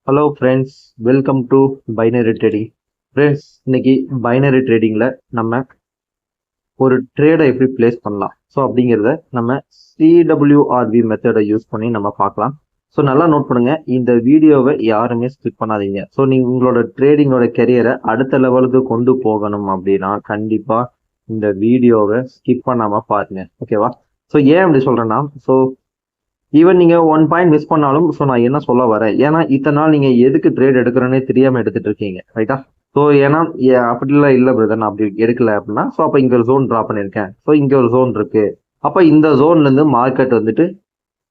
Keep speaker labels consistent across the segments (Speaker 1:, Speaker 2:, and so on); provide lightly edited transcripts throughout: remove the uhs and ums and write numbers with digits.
Speaker 1: Hello friends, welcome to binary trading. Friends, இன்னைக்கு binary ட்ரேடிங்கில் நம்ம ஒரு ட்ரேடை எப்படி பிளேஸ் பண்ணலாம் அப்படிங்கிறத நம்ம சிடபிள்யூஆர்வி மெத்தடை யூஸ் பண்ணி நம்ம பார்க்கலாம். ஸோ நல்லா நோட் பண்ணுங்க, இந்த வீடியோவை யாருமே ஸ்கிப் பண்ணாதீங்க. ஸோ நீங்கள் உங்களோட ட்ரேடிங்கோட கெரியரை அடுத்த லெவலுக்கு கொண்டு போகணும் அப்படின்னா கண்டிப்பாக இந்த வீடியோவை ஸ்கிப் பண்ணாமல் பாருங்க, ஓகேவா? ஸோ ஏன் அப்படி சொல்கிறேன்னா, ஈவன் நீங்க 1 பாயிண்ட் மிஸ் பண்ணாலும் நான் என்ன சொல்ல வரேன், ஏன்னா இத்தனை நாள் நீங்க எதுக்கு ட்ரேட் எடுக்கிறோன்னே தெரியாம எடுத்துட்டு இருக்கீங்க, ரைட்டா? ஏன்னா அப்படிலாம் இல்லை பிரதர், நான் அப்படி எடுக்கல அப்படின்னா அப்ப இங்க ஒரு ஜோன் ட்ரா பண்ணிருக்கேன். இங்க ஒரு ஜோன் இருக்கு. அப்ப இந்த ஜோன்ல இருந்து மார்க்கெட் வந்துட்டு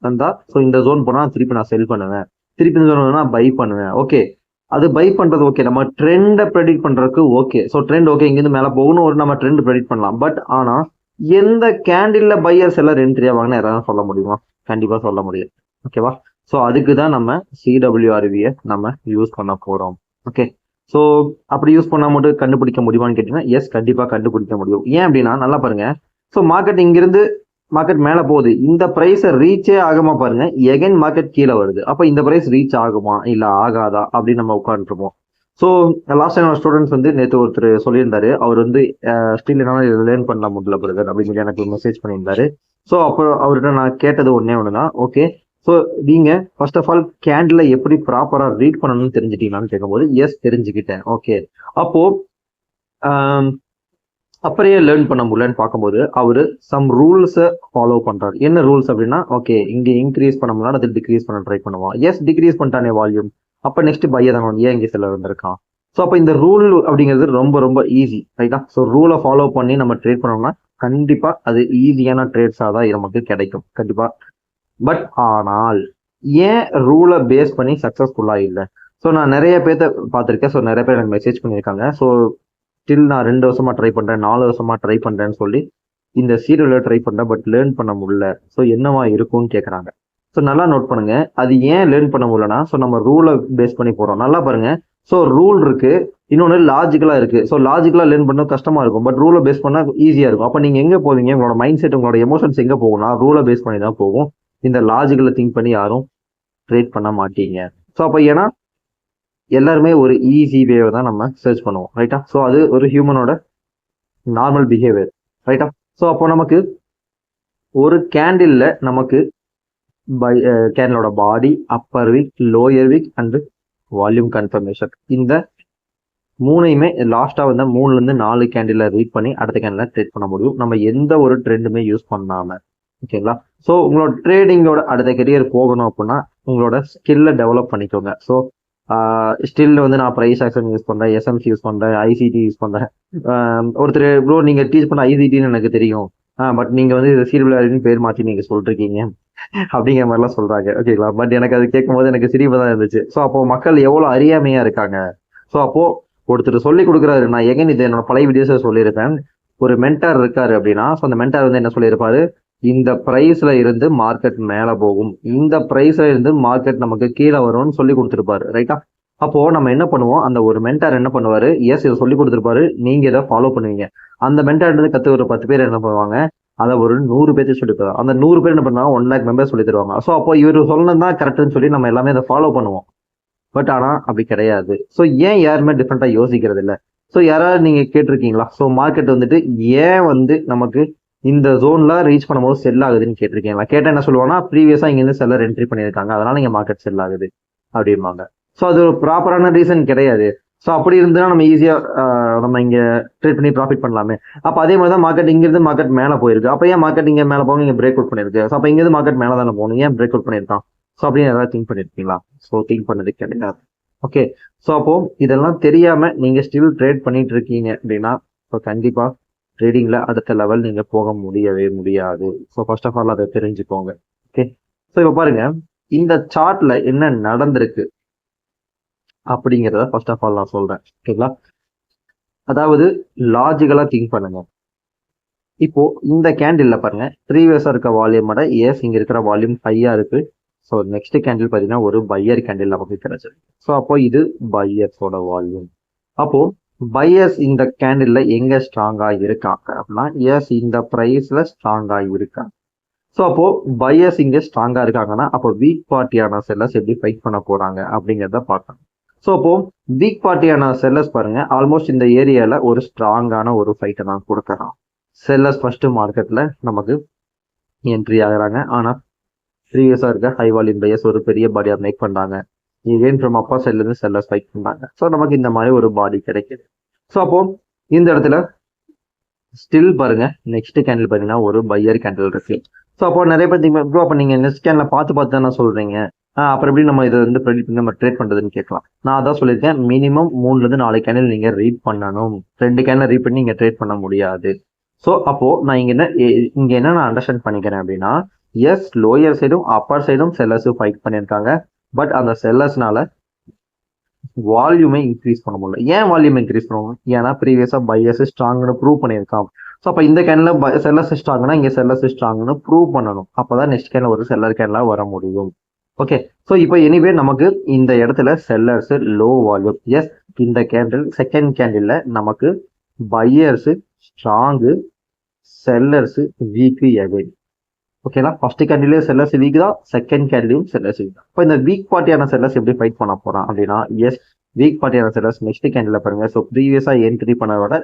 Speaker 1: வந்தா இந்த ஜோன் போனா திருப்பி நான் செல் பண்ணுவேன், திருப்பி இந்த ஜோன் நான் பை பண்ணுவேன். ஓகே, அது பை பண்றது ஓகே, நம்ம ட்ரெண்டை ப்ரெடிக்ட் பண்றதுக்கு ஓகே. ட்ரெண்ட் ஓகே, இங்கிருந்து மேல போகணும், ஒரு நம்ம ட்ரெண்ட் ப்ரெடிக்ட் பண்ணலாம். பட் ஆனா எந்த கேண்டில்ல பையர்ஸ் எல்லாம் என்ட்ரியா வாங்கினா யாராவது சொல்ல முடியுமா? கண்டிப்பா சொல்ல முடியும், ஓகேவா? அதுக்கு தான் நம்ம சிடபிள்யூஆர்வியை நம்ம யூஸ் பண்ண போறோம். ஓகே, அப்படி யூஸ் பண்ணா மட்டும் கண்டுபிடிக்க முடியுமான்னு கேட்டீங்கன்னா எஸ், கண்டிப்பா கண்டுபிடிக்க முடியும். ஏன் அப்படின்னா நல்லா பாருங்க, மார்க்கெட் இங்கிருந்து மார்க்கெட் மேல போகுது, இந்த பிரைஸ் ரீச்சே ஆகாம பாருங்க, எகைன் மார்க்கெட் கீழே வருது. அப்ப இந்த பிரைஸ் ரீச் ஆகுமா இல்ல ஆகாதா அப்படின்னு நம்ம உட்காந்துருப்போம். லாஸ்ட் டைம் ஸ்டூடெண்ட்ஸ் நேற்று ஒருத்தர் சொல்லியிருந்தாரு, அவர் ஸ்டில் என்னால லேர்ன் பண்ண முடியல பிரதர் அப்படின்னு சொல்லி எனக்கு மெசேஜ் பண்ணியிருந்தாரு. அப்போ அவர்கிட்ட நான் கேட்டது ஒன்னே ஒண்ணுதான், ஓகே நீங்க ஃபர்ஸ்ட் ஆஃப் ஆல் கேண்டில் எப்படி ப்ராப்பரா ரீட் பண்ணணும்னு தெரிஞ்சுட்டீங்களான்னு கேட்கும்போது எஸ் தெரிஞ்சுக்கிட்டேன். ஓகே, அப்போ அப்படியே லேர்ன் பண்ண முடியலன்னு பார்க்கும்போது அவரு சம் ரூல்ஸை ஃபாலோ பண்றாரு. என்ன ரூல்ஸ் அப்படின்னா, ஓகே இங்க இன்க்ரீஸ் பண்ண முடியல, அது டிக்ரீஸ் பண்ண ட்ரை பண்ணுவான். எஸ், டிக்ரீஸ் பண்ணிட்டானே வால்யூம், அப்ப நெக்ஸ்ட் பைய தான் ஏன் இங்கே செல்ல வந்திருக்கான். அப்ப இந்த ரூல் அப்படிங்கிறது ரொம்ப ரொம்ப ஈஸி, ரைட்டா? ரூலை ஃபாலோ பண்ணி நம்ம ட்ரேட் பண்ணோம்னா கண்டிப்பா அது ஈஸியான ட்ரேட்ஸா தான் நமக்கு கிடைக்கும், கண்டிப்பா. பட் ஆனால் ஏன் ரூலை பேஸ் பண்ணி சக்சஸ்ஃபுல்லா இல்லை? நான் நிறைய பேர்த்த பார்த்துருக்கேன். நிறைய பேர் எனக்கு மெசேஜ் பண்ணியிருக்காங்க. ஸ்டில் நான் 2 வருஷமா ட்ரை பண்றேன், 4 வருஷமா ட்ரை பண்றேன்னு சொல்லி இந்த சீரியல்ல ட்ரை பண்றேன், பட் லேர்ன் பண்ண முடியல. என்னவா இருக்கும்னு கேக்குறாங்க. நல்லா நோட் பண்ணுங்க, அது ஏன் லேர்ன் பண்ண முடியலன்னா நம்ம ரூலை பேஸ் பண்ணி போறோம். நல்லா பாருங்க, ரூல் இருக்கு, இன்னொன்னு லாஜிக்கலா இருக்கு. லாஜிக்கலா லேர்ன் பண்ண கஷ்டமா இருக்கும், பட் ரூலை பேஸ் பண்ணா ஈஸியா இருக்கும். அப்ப நீங்க எங்க போவீங்க? உங்களோட மைண்ட் செட், உங்களோட எமோஷன்ஸ் எங்க போகும்னா ரூலை பேஸ் பண்ணி தான் போகும். இந்த லாஜிக்கல திங்க் பண்ணி யாரும் ட்ரேட் பண்ண மாட்டீங்க. அப்ப ஏன்னா எல்லாருமே ஒரு ஈஸி வேவை தான் நம்ம சர்ச் பண்ணுவோம், ரைட்டா? அது ஒரு ஹியூமனோட நார்மல் பிஹேவியர், ரைட்டா? அப்போ நமக்கு ஒரு கேண்டில்ல நமக்கு கேண்டிலோட body, upper wick, lower wick and volume confirmation, இந்த மூணையுமே லாஸ்டா 3ல இருந்து 4 கேண்டில் ரீட் பண்ணி அடுத்த கேண்டில் ட்ரேட் பண்ண முடியும், நம்ம எந்த ஒரு ட்ரெண்டுமே யூஸ் பண்ணாம, ஓகேங்களா? உங்களோட ட்ரேடிங்கோட அடுத்த கெரியர் போகணும் அப்படின்னா உங்களோட ஸ்கில்லை டெவலப் பண்ணிக்கோங்க. ஸ்டில் நான் ப்ரைஸ் ஆக்ஷன் யூஸ் பண்றேன், எஸ்எம்சி யூஸ் பண்றேன், ஐசிடி யூஸ் பண்றேன். ஒருத்தர் ப்ரோ நீங்க டீச் பண்ண ஐசிடின்னு எனக்கு தெரியும், பட் நீங்க சீரியல் பேர் மாத்தி நீங்க சொல்றீங்க அப்படிங்கிற மாதிரிலாம் சொல்றாங்க, ஓகேங்களா? பட் எனக்கு அது கேட்கும் போது எனக்கு சிரிப்பு தான் இருந்துச்சு. அப்போ மக்கள் எவ்வளவு அறியாமையா இருக்காங்க. அப்போ ஒருத்தர் சொல்லி கொடுக்குறாரு, நான் எகன் இது என்னோட பழைய வீடியோஸை சொல்லியிருப்பேன். ஒரு மென்டார் இருக்காரு அப்படின்னா அந்த மென்டார் என்ன சொல்லியிருப்பாரு, இந்த பிரைஸ்ல இருந்து மார்க்கெட் மேல போகும், இந்த பிரைஸ்ல இருந்து மார்க்கெட் நமக்கு கீழே வரும்னு சொல்லி கொடுத்துருப்பாரு, ரைட்டா? அப்போ நம்ம என்ன பண்ணுவோம், அந்த ஒரு மென்டார் என்ன பண்ணுவாரு, எஸ் இதை சொல்லி கொடுத்துருப்பாரு, நீங்க இதை ஃபாலோ பண்ணுவீங்க. அந்த மென்டார் இருந்து கத்து ஒரு 10 பேர் என்ன பண்ணுவாங்க, அதை ஒரு 100 பேர்த்து சொல்லி தருவாங்க. அந்த 100 பேர் என்ன பண்ணுவாங்க, 1 lakh மெம்பர்ஸ் சொல்லி தருவாங்க. அப்போ இவர் சொன்னதான் கரெக்ட்னு சொல்லி நம்ம எல்லாமே அதை ஃபாலோ பண்ணுவோம். பட் ஆனா அப்படி கிடையாது. ஏன் யாருமே டிஃப்ரெண்டா யோசிக்கிறது இல்லை? யாராவது நீங்க கேட்டிருக்கீங்களா, மார்க்கெட் ஏன் நமக்கு இந்த ஜோன்ல ரீச் பண்ணும்போது செல் ஆகுதுன்னு கேட்டிருக்கீங்களா? கேட்டா என்ன சொல்லுவாங்கன்னா, ப்ரீவியஸா இங்க இருந்து செல்லர் என்ட்ரி பண்ணியிருக்காங்க, அதனால இங்க மார்க்கெட் செல் ஆகுது அப்படிம்பாங்க. அது ஒரு ப்ராப்பரான ரீசன் கிடையாது. அப்படி இருந்தா நம்ம ஈஸியா நம்ம இங்க ட்ரேட் பண்ணி ப்ராஃபிட் பண்ணலாமே. அப்ப அதே மாதிரி தான் மார்க்கெட் இங்கிருந்து மார்க்கெட் மேல போயிருக்கு, அப்ப ஏன் மார்க்கெட் இங்க மேல போகணும், இங்க பிரேக் அவுட் பண்ணிருக்கு. அப்ப இங்கிருந்து மார்க்கெட் மேல தானே போகணும், ஏன் பிரேக் அவுட் பண்ணிருக்கான்? அப்படின்னு ஏதாவது திங்க் பண்ணிருக்கீங்களா? திங்க் பண்ணது கிடையாது. ஓகே, அப்போ இதெல்லாம் தெரியாம நீங்க ஸ்டில் ட்ரேட் பண்ணிட்டு இருக்கீங்க அப்படின்னா கண்டிப்பா ட்ரேடிங்ல அடுத்த லெவல் நீங்க போக முடியவே முடியாது. ஃபர்ஸ்ட் ஆஃப் ஆல் அதை தெரிஞ்சுக்கோங்க. ஓகே, இப்ப பாருங்க, இந்த சார்ட்ல என்ன நடந்திருக்கு அப்படிங்கிறத ஃபர்ஸ்ட் ஆஃப் ஆல் நான் சொல்றேன், ஓகேங்களா? அதாவது லாஜிக்கலா திங்க் பண்ணுங்க. இப்போ இந்த கேண்டில்ல பாருங்க, ப்ரீவியஸா இருக்க வால்யூமோட எஸ் இங்க இருக்கிற வால்யூம் ஹையா இருக்கு. நெக்ஸ்ட் கேண்டில் பாத்தீங்கன்னா ஒரு பையர் கேண்டில் நமக்கு கிடைச்சிருக்கு. அப்போ இது பையர்ஸோட வால்யூம். அப்போ பையர்ஸ் இந்த கேண்டில்ல எங்க ஸ்ட்ராங்கா இருக்காங்க அப்படின்னா எஸ் இந்த பிரைஸ்ல ஸ்ட்ராங்கா இருக்காங்க. ஸோ அப்போ பையர்ஸ் இங்கே ஸ்ட்ராங்கா இருக்காங்கன்னா அப்போ வீக் பார்ட்டியான செல்லர்ஸ் எப்படி ஃபைட் பண்ண போறாங்க அப்படிங்கிறத பார்க்கணும். ஸோ அப்போ வீக் பார்ட்டியான செல்லர்ஸ் பாருங்க ஆல்மோஸ்ட் இந்த ஏரியால ஒரு ஸ்ட்ராங்கான ஒரு ஃபைட்டை தான் கொடுக்குறான். செல்லர்ஸ் ஃபர்ஸ்ட் மார்க்கெட்ல நமக்கு என்ட்ரி ஆகுறாங்க. ஆனா ப்ரீவியஸா இருக்க ஹை வால்யூம் பையர்ஸ் ஒரு பெரிய பாடியா மேக் பண்றாங்க. இகெயின் ஃப்ரம் அப்பா சைட்ல இருந்து செல்லர்ஸ் ஃபைட் பண்றாங்க. ஸோ நமக்கு இந்த மாதிரி ஒரு பாடி கிடைக்குது. ஸோ அப்போ இந்த இடத்துல ஸ்டில் பாருங்க நெக்ஸ்ட் கேண்டில் பாத்தீங்கன்னா ஒரு பையர் கேண்டில் இருக்கு. ஸோ அப்போ நிறைய பேர் ப்ரோ அப்போ நீங்க நெக்ஸ்ட் கேண்டில் பார்த்து தானே சொல்றீங்க, அப்புறம் எப்படி நம்ம இதை வந்து ப்ரெடிக்ட் பண்ணி நம்ம ட்ரேட் பண்றதுன்னு கேட்கலாம். நான் அதான் சொல்லியிருக்கேன், மினிமம் 3 to 4 கேண்டில் நீங்க ரீட் பண்ணணும். 2 கேண்டில் ரீட் பண்ணி நீங்க ட்ரேட் பண்ண முடியாது. ஸோ அப்போ நான் இங்க என்ன நான் அண்டர்ஸ்டாண்ட் பண்ணிக்கிறேன் அப்படின்னா, எஸ் லோயர் சைடும் அப்பர் சைடும் செல்லர்ஸ் ஃபைட் பண்ணியிருக்காங்க. பட் அந்த செல்லர்ஸ்னால வால்யூமை இன்க்ரீஸ் பண்ண முடியல. ஏன் வால்யூம் இன்க்ரீஸ் பண்ணணும்? ஏன்னா ப்ரீவியஸா பையர்ஸ் ஸ்ட்ராங்னு ப்ரூவ் பண்ணியிருக்கான். ஸோ அப்போ இந்த கேன்ல செல்லர்ஸ் ஸ்ட்ராங்னா இங்க செல்லர்ஸ் ஸ்ட்ராங்னு ப்ரூவ் பண்ணணும். அப்பதான் நெக்ஸ்ட் கேன்ல ஒரு செல்லர் கேன்ல வர முடியும். ஓகே, ஸோ இப்போ எனிவே நமக்கு இந்த இடத்துல செல்லர்ஸ் லோ வால்யூம். எஸ் இந்த கேண்டில் செகண்ட் கேண்டில்ல நமக்கு buyers strong, sellers weak again. ஓகேங்களா, ஃபர்ஸ்ட் கேண்டிலே செல்லர்ஸ் வீக் தான், செகண்ட் கேண்டிலும் செல்லர்ஸ் வீக் தான். இப்போ இந்த வீக் பார்ட்டியான செல்லர்ஸ் எப்படி ஃபைட் பண்ண போறான் அப்படின்னா, எஸ் வீக் பார்ட்டியான செல்லர்ஸ் நெக்ஸ்ட் கேண்டில் பாருங்க. ஸோ ப்ரீவியஸா என்ட்ரி பண்ணதோட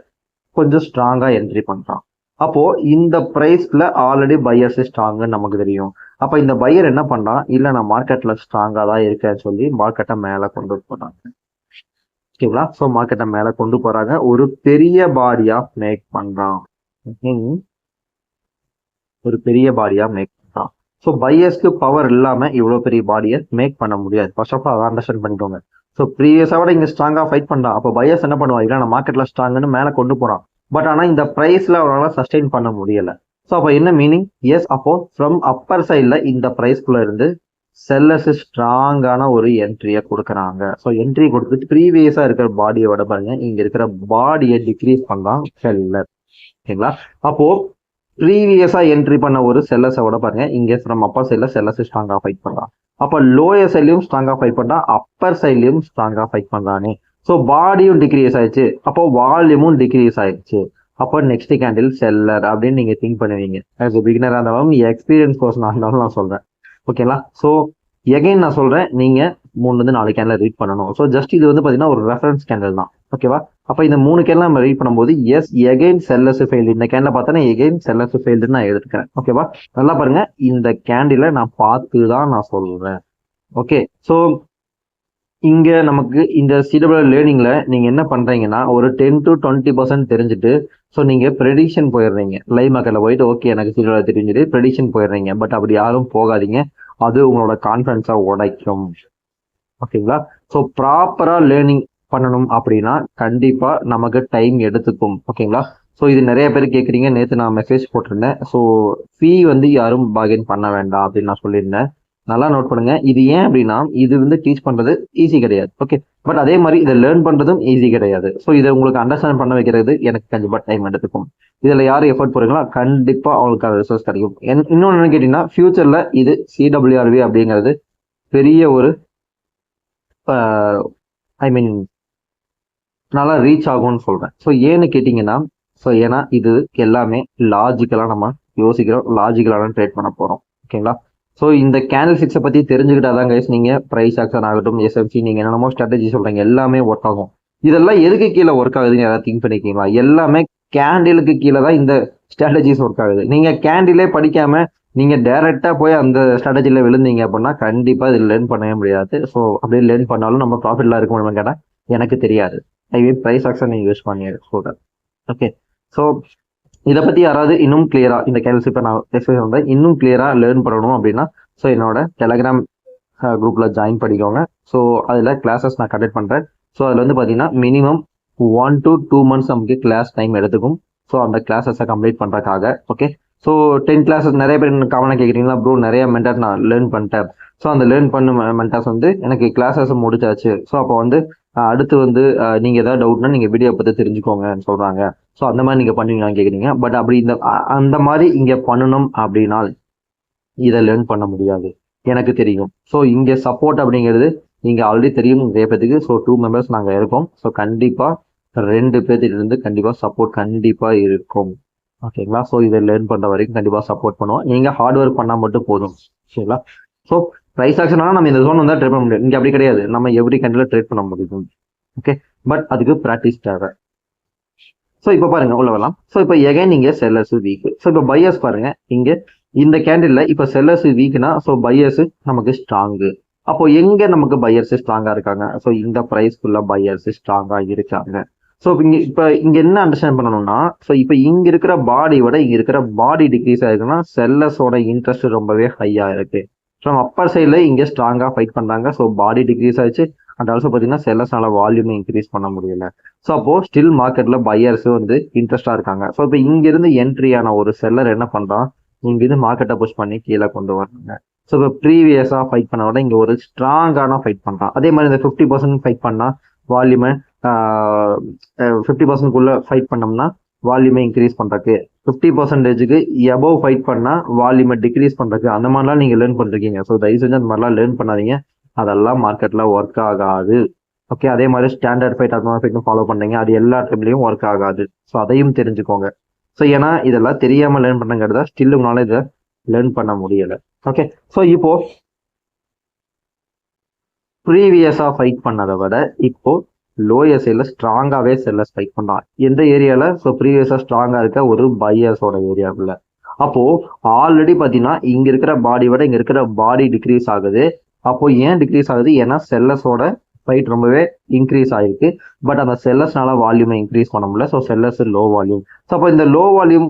Speaker 1: கொஞ்சம் ஸ்ட்ராங்கா என்ட்ரி பண்றான். அப்போ இந்த பிரைஸ்ல ஆல்ரெடி பையர்ஸ் ஸ்ட்ராங்னு நமக்கு தெரியும். அப்ப இந்த பையர் என்ன பண்றான், இல்ல நான் மார்க்கெட்ல ஸ்ட்ராங்கா தான் இருக்கேன்னு சொல்லி மார்க்கெட்டை மேல கொண்டு போறாங்க. ஓகேங்களா, ஸோ மார்க்கெட்டை மேல கொண்டு போறாங்க, ஒரு பெரிய பாடியா மேக் பண்றான். ஒரு பெரிய பாடியா மேக் பண்றான். ஸோ பையர்ஸ்க்கு பவர் இல்லாம இவ்வளவு பெரிய பாடியை மேக் பண்ண முடியாது. ஃபர்ஸ்ட் ஆஃப் ஆல் அதை அண்டர்ஸ்டாண்ட் பண்ணிக்கோங்க. ஸோ ப்ரீவியஸா விட இங்க ஸ்ட்ராங்கா ஃபைட் பண்றான். அப்போ பையர்ஸ் என்ன பண்ணுவா, இல்ல நான் மார்க்கெட்ல ஸ்ட்ராங்னு மேல கொண்டு போறான். பட் ஆனா இந்த பிரைஸ்ல அவரால் சஸ்டெயின் பண்ண முடியல. ஸோ அப்போ என்ன மீனிங், எஸ் அப்போ ஃப்ரம் அப்பர் சைட்ல இந்த பிரைஸ்குள்ள இருந்து செல்லர்ஸ் ஸ்ட்ராங்கான ஒரு என்ட்ரியை கொடுக்குறாங்க. ஸோ என்ட்ரி கொடுத்துட்டு ப்ரீவியஸா இருக்கிற பாடியோட பாருங்க, இங்க இருக்கிற பாடியை டிக்ரீஸ் பண்ணலாம் செல்லர். ஓகேங்களா, அப்போ ப்ரீவியஸா என்ட்ரி பண்ண ஒரு செல்லர்ஸை விட பாருங்க இங்க ஃப்ரம் அப்பர் சைட்ல செல்லர்ஸ் ஸ்ட்ராங்கா ஃபைட் பண்றான். அப்ப லோயர் சைட்லயும் ஸ்ட்ராங்கா ஃபைட் பண்றான், அப்பர் சைட்லயும் ஸ்ட்ராங்கா ஃபைட் பண்றானே. ஸோ பாடியும் டிக்ரீஸ் ஆயிடுச்சு, அப்போ வால்யூமும் டிக்ரீஸ் ஆயிடுச்சு. அப்போ நெக்ஸ்ட் கேண்டில் செல்லர் அப்படின்னு நீங்க திங்க் பண்ணுவீங்க. ஆஸ் பிகினரா இருந்தாலும் எக்ஸ்பீரியன்ஸ் பர்சனா இருந்தாலும் நான் சொல்றேன். ஓகேங்களா, ஸோ எகைன் நான் சொல்றேன், நீங்க 3 to 4 கேண்டில் ரீட் பண்ணணும். ஸோ ஜஸ்ட் இது வந்து பாத்தீங்கன்னா ஒரு ரெஃபரன்ஸ் கேண்டில் தான். ஓகேவா, அப்ப இந்த 3 கேண்டில் நம்ம ரீட் பண்ணும்போது எஸ் எகைன் செல்லர்ஸ் ஃபெயில்டு. இந்த கேண்டில் பார்த்தா எகைன் செல்லர்ஸ் ஃபெயில்டுன்னு நான் எடுத்துக்கிறேன். ஓகேவா, நல்லா பாருங்க, இந்த கேண்டிலை நான் பார்த்து தான் நான் சொல்றேன். ஓகே, ஸோ இங்க நமக்கு இந்த சிடபிள்யூ லேர்னிங்ல நீங்க என்ன பண்றீங்கன்னா ஒரு 10 to 20% தெரிஞ்சுட்டு ஸோ நீங்க ப்ரெடிக்ஷன் போயிடுறீங்க. லைவ் மார்க்கெட்ல போயிட்டு ஓகே எனக்கு சிடபிள்யூ தெரிஞ்சுட்டு ப்ரெடிக்ஷன் போயிடுறீங்க. பட் அப்படி யாரும் போகாதீங்க, அது உங்களோட கான்ஃபிடன்ஸை உடைக்கும். ஓகேங்களா, ஸோ ப்ராப்பரா லேர்னிங் பண்ணணும் அப்படின்னா கண்டிப்பா நமக்கு டைம் எடுத்துக்கும். ஓகேங்களா, ஸோ இது நிறைய பேர் கேட்குறீங்க. நேற்று நான் மெசேஜ் போட்டிருந்தேன். ஸோ ஃபீ வந்து யாரும் பார்கெயின் பண்ண வேண்டாம் அப்படின்னு நான் சொல்லியிருந்தேன். நல்லா நோட் பண்ணுங்க. இது ஏன் அப்படின்னா இது வந்து டீச் பண்றது ஈஸி கிடையாது. ஓகே, பட் அதே மாதிரி இதை லேர்ன் பண்றதும் ஈஸி கிடையாது. ஸோ இதை உங்களுக்கு அண்டர்ஸ்டாண்ட் பண்ண வைக்கிறது எனக்கு கண்டிப்பா டைம் எடுத்துக்கும். இதுல யாரும் எஃபர்ட் போறீங்களோ கண்டிப்பா அவங்களுக்கு அது ரிசோர்ஸ் கிடைக்கும். இன்னொன்னு என்ன கேட்டீங்கன்னா, ஃபியூச்சர்ல இது சிடபிள்யூஆர்வி அப்படிங்கிறது பெரிய ஒரு ஐ மீன் நல்லா ரீச் ஆகும்னு சொல்றேன். ஸோ ஏன்னு கேட்டீங்கன்னா, ஸோ ஏன்னா இது எல்லாமே லாஜிக்கலா நம்ம யோசிக்கிறோம், லாஜிக்கலான ட்ரேட் பண்ண போறோம். ஓகேங்களா, ஸோ இந்த கேண்டில் சிக்ஸை பத்தி தெரிஞ்சுக்கிட்டாதான் கைஸ் நீங்க பிரைஸ் ஆக்ஷன் ஆகட்டும், எஸ்எஃப்சி, நீங்க என்னென்னமோ ஸ்ட்ராட்டஜி சொல்றீங்க எல்லாமே ஒர்க் ஆகும். இதெல்லாம் எதுக்கு கீழே ஒர்க் ஆகுதுன்னு யாராவது திங்க் பண்ணிருக்கீங்களா? எல்லாமே கேண்டிலுக்கு கீழே தான் இந்த ஸ்ட்ராட்டஜிஸ் ஒர்க் ஆகுது. நீங்க கேண்டிலே படிக்காம நீங்க டைரக்டா போய் அந்த ஸ்ட்ராட்டஜில விழுந்தீங்க அப்படின்னா கண்டிப்பா இதில் லேர்ன் பண்ணவே முடியாது. ஸோ அப்படியே லேர்ன் பண்ணாலும் நம்ம ப்ராஃபிட்லாம் இருக்க முடியுமா கேட்டா எனக்கு தெரியாது. ஐ மீன் பிரைஸ் ஆக்ஷன் நீங்க யூஸ் பண்ணி சொல்றேன். ஓகே, ஸோ இதை பத்தி யாராவது இன்னும் கிளியரா இந்த கேண்டில்ஸ் இப்போ நான் எக்ஸ்பிளைன் பண்றேன், இன்னும் கிளியரா லேர்ன் பண்ணணும் அப்படின்னா ஸோ என்னோட டெலகிராம் குரூப்ல ஜாயின் பண்ணிக்கோங்க. ஸோ அதுல கிளாஸஸ் நான் கண்டக்ட் பண்றேன். ஸோ அதுல வந்து பாத்தீங்கன்னா மினிமம் 1 to 2 months நமக்கு கிளாஸ் டைம் எடுத்துக்கும். ஸோ அந்த கிளாஸஸை கம்ப்ளீட் பண்றதுக்காக. ஓகே, ஸோ 10 கிளாஸஸ் நிறைய பேர் காமனாக கேட்குறீங்களா ப்ரோ, நிறைய மென்டர் நான் லேர்ன் பண்ணிட்டேன். ஸோ அந்த லேர்ன் பண்ண மென்டர்ஸ் வந்து எனக்கு கிளாஸஸ் முடிச்சாச்சு. ஸோ அப்போ வந்து அடுத்து வந்து நீங்க ஏதாவது டவுட்னா நீங்க வீடியோ பத்தி தெரிஞ்சுக்கோங்கன்னு சொல்றாங்க. ஸோ அந்த மாதிரி நீங்க பண்ணுவீங்களான்னு கேட்குறீங்க. பட் அப்படி அந்த மாதிரி இங்க பண்ணணும் அப்படின்னா இதை லேர்ன் பண்ண முடியாது, எனக்கு தெரியும். ஸோ இங்க சப்போர்ட் அப்படிங்கிறது நீங்க ஆல்ரெடி தெரியும் நிறைய பேத்துக்கு. ஸோ 2 members நாங்க இருக்கோம். ஸோ கண்டிப்பா 2 பேர்த்திலிருந்து கண்டிப்பா சப்போர்ட் கண்டிப்பா இருக்கும். ஓகேங்களா. ஸோ இதை லேர்ன் பண்ற வரைக்கும் கண்டிப்பா சப்போர்ட் பண்ணுவோம். நீங்க ஹார்ட் ஒர்க் பண்ணா மட்டும் போதும். சரிங்களா. ஸோ ப்ரைஸ் ஆக்ஷன் நம்ம இந்த ஜோன் வந்தா ட்ரேட் பண்ண முடியும். இங்க அப்படி கிடையாது, நம்ம எவ்ரி கேண்டில ட்ரேட் பண்ண முடியும். ஓகே, பட் அதுக்கு ப்ராக்டிஸ் தேவை. ஸோ இப்போ பாருங்க உள்ள வரலாம். ஸோ இப்போ எகைன் இங்க செல்லர்ஸ் வீக். ஸோ இப்போ பையர்ஸ் பாருங்க, இங்க இந்த கேண்டில்ல இப்போ செல்லர்ஸ் வீக்னா ஸோ பையர்ஸ் நமக்கு ஸ்ட்ராங்கு. அப்போ எங்க நமக்கு பையர்ஸ் ஸ்ட்ராங்கா இருக்காங்க? ஸோ இந்த பிரைஸ்க்குள்ள பையர்ஸ் ஸ்ட்ராங்கா இருக்காங்க. ஸோ இங்க என்ன அண்டர்ஸ்டாண்ட் பண்ணணும்னா, ஸோ இப்போ இங்க இருக்கிற பாடியோட இங்க இருக்கிற பாடி டிக்ரீஸ் ஆயிருக்குன்னா செல்லர்ஸோட இன்ட்ரெஸ்ட் ரொம்பவே ஹையா இருக்கு. ஸோ அப்பர் சைட்ல இங்க ஸ்ட்ராங்கா ஃபைட் பண்றாங்க. ஸோ பாடி டிக்ரீஸ் ஆயிடுச்சு. அண்ட் ஆல்சோ பார்த்தீங்கன்னா செல்லர்ஸ்னால வால்யூம் இன்க்ரீஸ் பண்ண முடியல. ஸோ அப்போ ஸ்டில் மார்க்கெட்ல பையர்ஸ் வந்து இன்ட்ரெஸ்டா இருக்காங்க. ஸோ இப்போ இங்க இருந்து என்ட்ரி ஆன ஒரு செல்லர் என்ன பண்றான், இங்க இருந்து மார்க்கெட்டை புஷ் பண்ணி கீழே கொண்டு வராங்க. ஸோ இப்போ ப்ரீவியஸா ஃபைட் பண்ண விட இங்க ஒரு ஸ்ட்ராங்கான ஃபைட் பண்றான். அதே மாதிரி இந்த 50% ஃபைட் பண்ணா வால்யூமை 50%க்குள்ள ஃபைட் பண்ணோம்னா வால்யூமை இன்க்ரீஸ் பண்றதுக்கு, 50%க்கு எபோவ் ஃபைட் பண்ணா வால்யூமை டிக்ரீஸ் பண்றதுக்கு, அந்த மாதிரிலாம் நீங்க லேர்ன் பண்றீங்க. ஸோ தயவு செஞ்சு அந்த மாதிரிலாம் லேர்ன் பண்ணாதீங்க. அதெல்லாம் மார்க்கெட்ல ஒர்க் ஆகாது. ஓகே, அதே மாதிரி ஸ்டாண்டர்ட் ஃபைட் அட்வான்ஸ் ஃபைட்டும் ஃபாலோ பண்ணீங்க, அது எல்லா டைம்லயும் ஒர்க் ஆகாது. ஸோ அதையும் தெரிஞ்சுக்கோங்க. ஸோ ஏன்னா இதெல்லாம் தெரியாம லேர்ன் பண்ணுங்கிறதா ஸ்டில் உங்களால இதை லேர்ன் பண்ண முடியல. ஓகே, ஸோ இப்போ ப்ரீவியஸா ஃபைட் பண்ணதை விட இப்போ லோயர் சைட்ல ஸ்ட்ராங்காவே செல்லர்ஸ் ஃபைட் பண்றான். எந்த ஏரியால? ஸோ ப்ரீவியஸா ஸ்ட்ராங்கா இருக்க ஒரு பையர்ஸோட ஏரியாவுல. அப்போ ஆல்ரெடி பாத்தீங்கன்னா இங்க இருக்கிற பாடி விட இங்க இருக்கிற பாடி டிக்ரீஸ் ஆகுது. அப்போ ஏன் டிக்ரீஸ் ஆகுது? ஏன்னா செல்லர்ஸோட ஃபைட் ரொம்பவே இன்க்ரீஸ் ஆயிருக்கு. பட் அந்த செல்லர்ஸ்னால வால்யூமை இன்க்ரீஸ் பண்ண முடியல. So sellers low volume. So அப்போ இந்த லோ வால்யூம்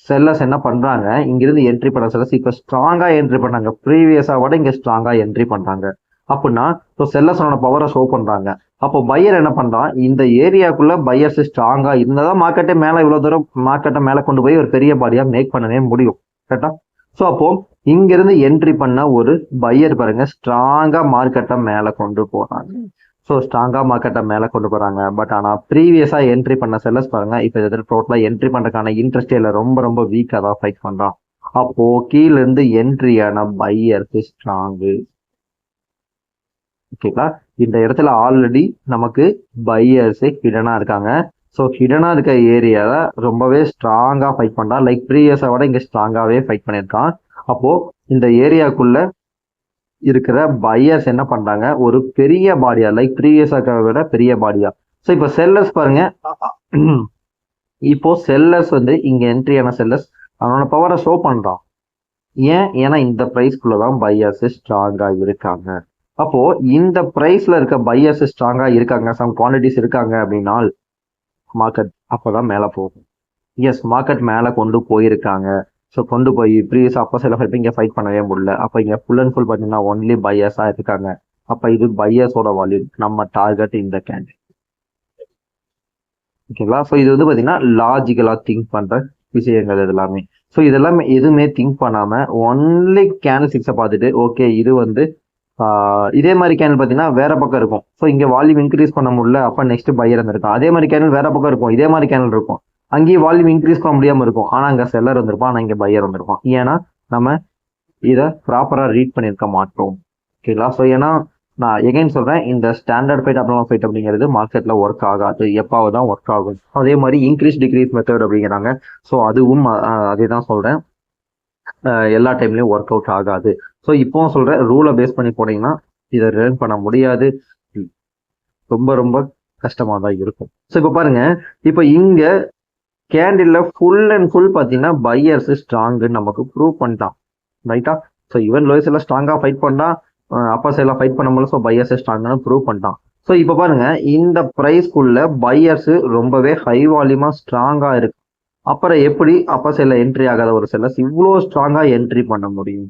Speaker 1: செல்லர்ஸ் என்ன பண்றாங்க, இங்கிருந்து என்ட்ரி பண்ண செல்லர்ஸ் இப்ப ஸ்ட்ராங்கா என்ட்ரி பண்ணாங்க. ப்ரீவியஸா விட இங்க ஸ்ட்ராங்கா என்ட்ரி பண்றாங்க. அப்படின்னா ஸோ செல்லர்ஸோட பவரை ஷோ பண்றாங்க. அப்போ பையர் என்ன பண்றான், இந்த ஏரியாக்குள்ள பையர்ஸ் ஸ்ட்ராங்கா இருந்தாதான் மார்க்கெட்டை மேல இவ்வளவு தூரம் மார்க்கெட்டை மேல கொண்டு போய் ஒரு பெரிய பாடியா மேக் பண்ணவே முடியும். கரெக்டா? ஸோ அப்போ இங்க இருந்து என்ட்ரி பண்ண ஒரு பையர் பாருங்க ஸ்ட்ராங்கா மார்க்கெட்டை மேல கொண்டு போறாங்க. ஸோ ஸ்ட்ராங்கா மார்க்கெட்டை மேல கொண்டு போறாங்க. பட் ஆனா ப்ரீவியஸா என்ட்ரி பண்ண செல்லர்ஸ் பாருங்க இப்ப இதில் டோட்டலா என்ட்ரி பண்றதுக்கான இன்ட்ரெஸ்ட் இல்ல, ரொம்ப ரொம்ப வீக்கா தான் ஃபைட் பண்றான். அப்போ கீழ இருந்து என்ட்ரியான பையர்ஸ் ஸ்ட்ராங்கு. ஓகேங்களா. இந்த இடத்துல ஆல்ரெடி நமக்கு பையர்ஸே ஹிடனா இருக்காங்க. ஸோ ஹிடனா இருக்க ஏரியால ரொம்பவே ஸ்ட்ராங்கா ஃபைட் பண்றான். லைக் ப்ரீவியஸை விட இங்க ஸ்ட்ராங்காவே ஃபைட் பண்ணியிருக்கான். அப்போ இந்த ஏரியாக்குள்ள இருக்கிற பையர்ஸ் என்ன பண்றாங்க, ஒரு பெரிய பாடியா லைக் ப்ரீவியஸாக விட பெரிய பாடியா. ஸோ இப்போ செல்லர்ஸ் பாருங்க, இப்போ செல்லர்ஸ் வந்து இங்க என்ட்ரியான செல்லர்ஸ் அவனோட பவரை ஷோ பண்றான். ஏன்? ஏன்னா இந்த பிரைஸ்க்குள்ளதான் பையர்ஸ் ஸ்ட்ராங்கா இருக்காங்க. அப்போ இந்த பிரைஸ்ல இருக்க பையர்ஸ் ஸ்ட்ராங்கா இருக்காங்க, சம் குவான்டிட்டிஸ் இருக்காங்க அப்படின்னா மார்க்கெட் அப்பதான் மேல போகும். எஸ், மார்க்கெட் மேல கொண்டு போயிருக்காங்க. ஸோ கொண்டு போய் ப்ரீவியஸ் அப்போ சில ஃபைட் இங்க ஃபைட் பண்ணவே முடியல. அப்போ இங்க ஃபுல் அண்ட் ஃபுல் பார்த்தீங்கன்னா ஒன்லி பையர்ஸா இருக்காங்க. அப்ப இது பையர்ஸோட வால்யூம், நம்ம டார்கெட் இந்த கேண்டில். ஓகேங்களா. ஸோ இது வந்து பார்த்தீங்கன்னா லாஜிக்கலா திங்க் பண்ற விஷயங்கள் இது எல்லாமே. ஸோ இதெல்லாம் எதுவுமே திங்க் பண்ணாம ஒன்லி கேண்டில் சிக்ஸை பார்த்துட்டு ஓகே இது வந்து இதே மாதிரி கேண்டில் பார்த்தீங்கன்னா வேற பக்கம் இருக்கும். ஸோ இங்க வால்யூம் இன்க்ரீஸ் பண்ண முடியல, அப்ப நெக்ஸ்ட் பையர் இருந்திருக்கும். அதே மாதிரி கேண்டில் வேற பக்கம் இருக்கும், இதே மாதிரி கேண்டில் இருக்கும், அங்கேயும் வால்யூம் இன்க்ரீஸ் பண்ண முடியாம இருக்கும். ஆனா அங்க செல்லர் வந்திருப்பான், ஆனா இங்க பையர் வந்திருப்பான். ஏன்னா நம்ம இதை ப்ராப்பரா ரீட் பண்ணியிருக்க மாட்டோம். ஓகேங்களா. ஸோ ஏன்னா நான் எகைன் சொல்றேன், இந்த ஸ்டாண்டர்ட் ஃபைட் அப்னார்மல் ஃபைட் அப்படிங்கிறது மார்க்கெட்ல ஒர்க் ஆகாது, எப்பாவது தான் ஒர்க் ஆகும். அதே மாதிரி இன்க்ரீஸ் டிக்ரீஸ் மெத்தட் அப்படிங்கிறாங்க. ஸோ அதுவும் அதே தான் சொல்றேன், எல்லா டைம்லயும் ஒர்க் அவுட் ஆகாது. ஸோ இப்போவும் சொல்றேன், ரூலை பேஸ் பண்ணி போனீங்கன்னா இதை லேர்ன் பண்ண முடியாது, ரொம்ப ரொம்ப கஷ்டமா தான் இருக்கும். ஸோ இப்போ பாருங்க, இப்போ இங்க கேண்டில்ல ஃபுல் அண்ட் ஃபுல் பார்த்தீங்கன்னா பையர்ஸ் ஸ்ட்ராங்குன்னு நமக்கு ப்ரூவ் பண்ணிட்டான். ரைட்டா. ஸோ ஈவன் லோயர்ஸ் எல்லாம் ஸ்ட்ராங்கா ஃபைட் பண்ணா, அப்பர்ஸ் எல்லாம் ஃபைட் பண்ணும்போது ஸோ பையர்ஸ் ஸ்ட்ராங்கான ப்ரூவ் பண்ணிட்டான். ஸோ இப்போ பாருங்க, இந்த பிரைஸ்க்குள்ள பையர்ஸ் ரொம்பவே ஹை வால்யூமா ஸ்ட்ராங்கா இருக்கு. அப்புறம் எப்படி அப்பர் சைட்ல என்ட்ரி ஆகாத ஒரு செல்லர்ஸ் இவ்வளோ ஸ்ட்ராங்கா என்ட்ரி பண்ண முடியும்?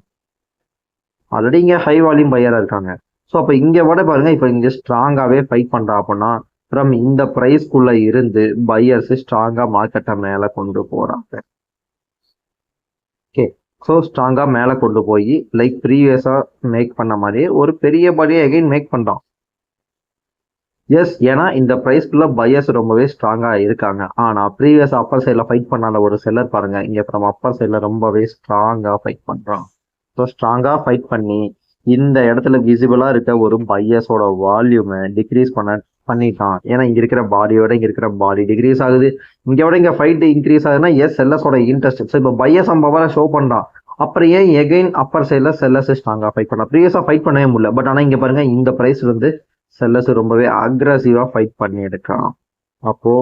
Speaker 1: ஆல்ரெடி இங்க ஹை வால்யூம் பையரா இருக்காங்க. ஸோ அப்போ இங்க விட பாருங்க, இப்போ இங்க ஸ்ட்ராங்காவே ஃபைட் பண்றா அப்படின்னா ஃப்ரம் இந்த பிரைஸ்க்குள்ள இருந்து பையர்ஸ் ஸ்ட்ராங்கா மார்க்கெட்டை மேல கொண்டு போறாங்க. ஓகே. ஸோ ஸ்ட்ராங்கா மேல கொண்டு போய் லைக் ப்ரீவியஸா மேக் பண்ண மாதிரி ஒரு பெரிய பாடியை அகைன் மேக் பண்றான். எஸ், ஏன்னா இந்த பிரைஸ்க்குள்ள பையர்ஸ் ரொம்பவே ஸ்ட்ராங்கா இருக்காங்க. ஆனா ப்ரீவியஸ் அப்பர் சைட்ல ஃபைட் பண்ணாத ஒரு செல்லர் பாருங்க, இங்க ஃப்ரம் அப்பர் சைட்ல ரொம்பவே ஸ்ட்ராங்கா ஃபைட் பண்றான். ஸோ ஸ்ட்ராங்கா ஃபைட் பண்ணி இந்த இடத்துல விசிபிளா இருக்க ஒரு பையர்ஸோட வால்யூமை டிக்ரீஸ் பண்ண பண்ணிட்டான். ஏன்னா இங்க இருக்கிற பாடியோட இங்க இருக்கிற பாடி டிகிரீஸ் ஆகுது, இங்க விட இங்க ஃபைட் இன்க்ரீஸ் ஆகுதுன்னா எஸ் செல்லஸோட இன்ட்ரெஸ்ட். ஸோ இப்போ பையஸ் பவரை ஷோ பண்றான், அப்புறம் ஏன் எகைன் அப்பர் சைட்ல செல்லஸ் ஸ்ட்ராங்கா ஃபைட் பண்ணா? ப்ரீவியஸா ஃபைட் பண்ணவே முடியல, பட் ஆனா இங்க பாருங்க இந்த பிரைஸ் வந்து செல்லஸ் ரொம்பவே அக்ரஸிவா ஃபைட் பண்ணி எடுக்கிறான். அப்போ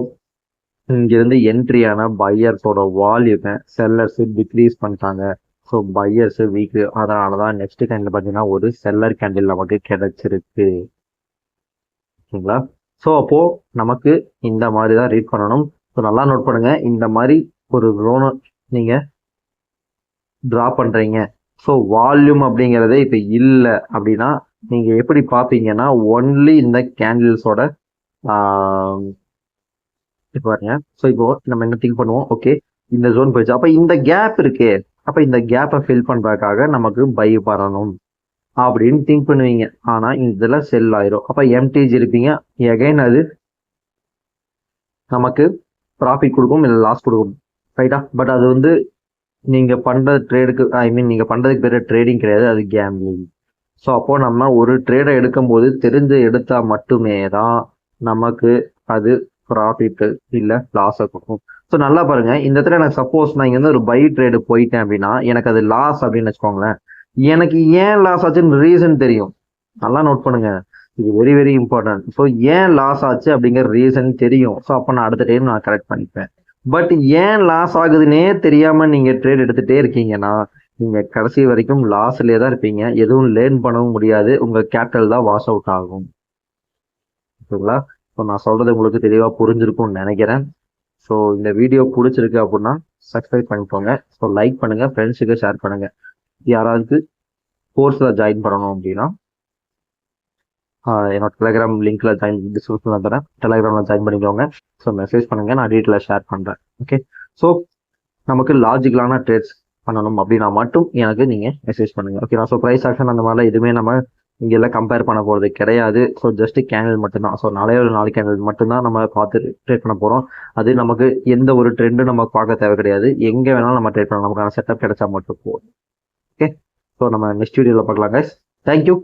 Speaker 1: இங்கிருந்து என்ட்ரியான பையர்ஸோட வால்யூமை செல்லர்ஸ் டிக்ரீஸ் பண்ணிட்டாங்க. So buyers week. அதனாலதான் நெக்ஸ்ட் கேண்டில் பார்த்தீங்கன்னா ஒரு செல்லர் கேண்டில் நமக்கு கிடைச்சிருக்கு. ஓகேங்களா? ஸோ அப்போ நமக்கு இந்த மாதிரி தான் ரீட் பண்ணணும். ஸோ நல்லா நோட் பண்ணுங்க, இந்த மாதிரி ஒரு ரோனை நீங்க டிரா பண்றீங்க, ஸோ வால்யூம் அப்படிங்கிறதே இப்போ இல்லை அப்படின்னா நீங்க எப்படி பார்ப்பீங்கன்னா ஒன்லி இந்த கேண்டில்ஸோட இப்போ பாருங்க. ஸோ இப்போ நம்ம என்ன திங்க் பண்ணுவோம், ஓகே இந்த ஜோன் போயிடுச்சு, அப்போ இந்த கேப் இருக்கே, அப்போ இந்த கேப்பை ஃபில் பண்றதுக்காக நமக்கு பை வரணும் அப்படின்னு திங்க் பண்ணுவீங்க. ஆனா இதுல செல் ஆயிரும், அப்ப எம்டிஜி இருப்பீங்க, எகைன் அது நமக்கு ப்ராஃபிட் கொடுக்கும் இல்லை லாஸ் கொடுக்கும், ரைட்டா? பட் அது வந்து நீங்க பண்ற ட்ரேடுக்கு, ஐ மீன் நீங்க பண்றதுக்கு பேர் ட்ரேடிங் கிடையாது, அது கேம்பிளிங். ஸோ அப்போ நம்ம ஒரு ட்ரேடை எடுக்கும் போது தெரிஞ்சு எடுத்தா மட்டுமே தான் நமக்கு அது ப்ராஃபிட் இல்லை லாஸை கொடுக்கும். ஸோ நல்லா பாருங்க, இந்த இடத்துல எனக்கு சப்போஸ் நான் இங்க வந்து ஒரு பை ட்ரேடு போயிட்டேன் அப்படின்னா எனக்கு அது லாஸ் அப்படின்னு வச்சுக்கோங்களேன். எனக்கு ஏன் லாஸ் ஆச்சுன்னு ரீசன் தெரியும். நல்லா நோட் பண்ணுங்க, இது வெரி வெரி இம்பார்ட்டன்ட். ஸோ ஏன் லாஸ் ஆச்சு அப்படிங்கிற ரீசன் தெரியும். ஸோ அப்போ நான் அடுத்த டைம் நான் கரெக்ட் பண்ணிப்பேன். பட் ஏன் லாஸ் ஆகுதுன்னே தெரியாம நீங்க ட்ரேட் எடுத்துட்டே இருக்கீங்கன்னா நீங்க கடைசி வரைக்கும் லாஸ்லயே தான் இருப்பீங்க, எதுவும் லேர்ன் பண்ணவும் முடியாது, உங்க கேபிட்டல் தான் வாஷ் அவுட் ஆகும். ஓகேங்களா? ஸோ நான் சொல்றது உங்களுக்கு தெளிவா புரிஞ்சிருக்கும்னு நினைக்கிறேன். ஸோ இந்த வீடியோ பிடிச்சிருக்கு அப்படின்னா சப்ஸ்கிரைப் பண்ணிக்கோங்க. ஸோ லைக் பண்ணுங்க, ஃப்ரெண்ட்ஸுக்கு ஷேர் பண்ணுங்க. யாராவது கோர்ஸ்ல ஜாயின் பண்ணணும் அப்படின்னா என்னோட டெலிகிராம் லிங்க்ல டிஸ்கிரிப்ஷன்ல தரேன், டெலிகிராம்ல ஜாயின் பண்ணிக்கோங்க. ஸோ மெசேஜ் பண்ணுங்க, நான் டீட்டெயிலாக ஷேர் பண்றேன். ஓகே, ஸோ நமக்கு லாஜிக்கலான ட்ரேட்ஸ் பண்ணணும் அப்படின்னா மட்டும் எனக்கு நீங்க மெசேஜ் பண்ணுங்க. ஓகேனா? ஸோ ப்ரைஸ் ஆக்ஷன் அந்த மாதிரிலாம் எதுவுமே நம்ம இங்க எல்லாம் கம்பேர் பண்ண போறது கிடையாது. ஸோ ஜஸ்ட் கேண்டில் மட்டும்தான். ஸோ ஒரு 4 கேண்டில் மட்டும்தான் நம்ம பார்த்து ட்ரேட் பண்ண போறோம். அது நமக்கு எந்த ஒரு ட்ரெண்டும் நம்ம பார்க்க தேவை கிடையாது, எங்க வேணாலும் நம்ம ட்ரேட் பண்ணலாம், நமக்கான செட்டப் கிடைச்சா மட்டும் போதும். ஓகே, ஸோ நம்ம நெக்ஸ்ட் வீடியோல பார்க்கலாம் கைஸ். தேங்க்யூ.